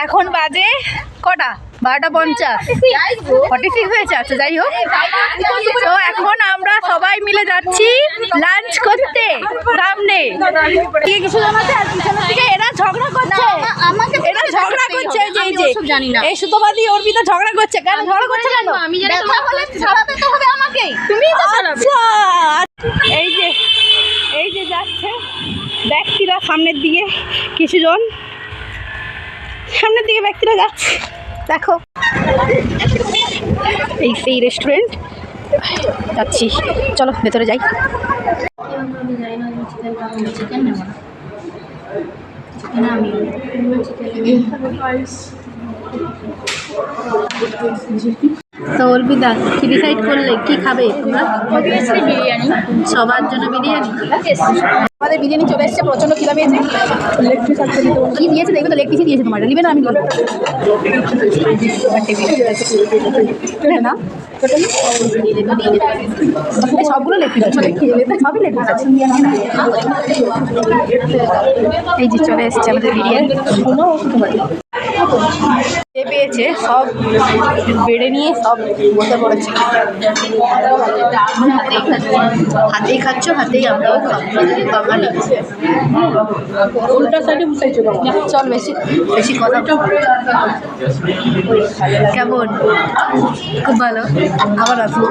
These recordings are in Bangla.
এখন বাজে কটা 12:50 46 হয়েছে। আচ্ছা যাই হোক, তো এখন আমরা সবাই মিলে যাচ্ছি লাঞ্চ করতে সামনে। কিছু জন আছে আর পিছনের দিকে এরা ঝগড়া করছে, এরা ঝগড়া করছে যে এই সুতোবাদী অর্পিতা ঝগড়া করছে। কেন ঝগড়া করছে? কেন আমি জানি, ছাড়াতে তো হবে আমাকেই, তুমিই তো ছাড়াবে। এই যে যাচ্ছে ব্যক্তিরা সামনের দিকে, কিছুজন সামনের দিকে ব্যক্তিরা যাচ্ছে। দেখো এই সেই রেস্টুরেন্ট, যাচ্ছি, চলো ভেতরে যাই। তো অর্পিতা কি ডিসাইড করলে, কি খাবে তোমরা? বিরিয়ানি, সবার জন্য বিরিয়ানি। আমাদের বিরিয়ানি চলে এসেছে, প্রচন্ড খিদা পেয়েছে। কি দিয়েছে দেখবে তো, লেগ পিসই দিয়েছে। তোমার নিবে না? আমি না সবগুলো লেগ পিস আছে, সবই লেগ পিস আছে। এই যে চলে এসেছে আমাদের বিরিয়ানি। পেয়েছে সব বেড়ে নিয়ে সব বসে পড়েছে। হাতেই খাচ্ছ, হাতেই আমরাও খাবো, বাঙালি। উল্টা সাইডে বসাইছো, চল বেশি বেশি কথা। কেমন? খুব ভালো, আবার আসবো।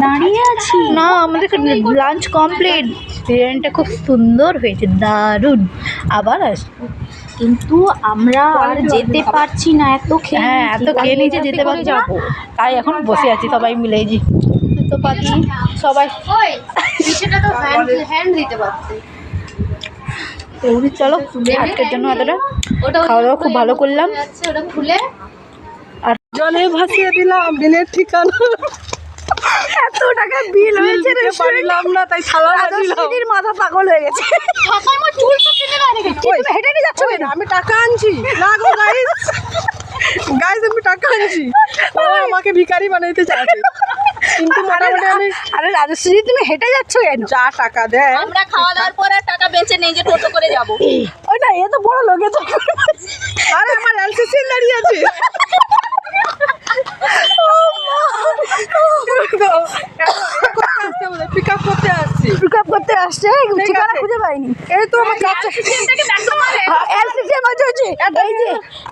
দাঁড়িয়ে আছি না, আমাদের লাঞ্চ কমপ্লিট। বিরিয়ানিটা খুব সুন্দর হয়েছে, দারুণ। আবার আসবো, কিন্তু আমরা আর যেতে পারছি না, এত খেয়ে নিচে যেতে পারছি না, তাই এখন বসে আছি সবাই মিলে। জি তো পাতি সবাই হ্যান্ড দিতে পারছে। চলো, আজকের জন্য এতটা খাওয়া দাওয়া খুব ভালো করলাম। ওটা খুলে আর জলে ভাসিয়ে দিলাম দিনের ঠিকানা। এত টাকা বিল হয়েছে না, তাই মাথা পাগল হয়ে গেছে। হেঁটে নিয়ে যাচ্ছ? আমি টাকা আনছি না গো গাইস, আমি টাকা আনছি। আমাকে ভিখারি বানাইতে চাইছে, কিন্তু মোটামুটি আমি। আরে রাজশ্রী, তুমি হেঁটে যাচ্ছ কেন? যা টাকা দেয়, আমরা খাওয়া দাওয়ার পরে টাকা বেঁচে নেই যে টোটো করে যাবো। ওই না, এ তো বড় লোকে তো। আরে আমার এলসিসি দাঁড়িয়ে আছে। পিক আপ করতে আসছে, ঠিকানা খুঁজে পাইনি। এই তো আমার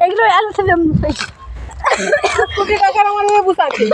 এগুলো কোটি টাকার আমার বসে আছে।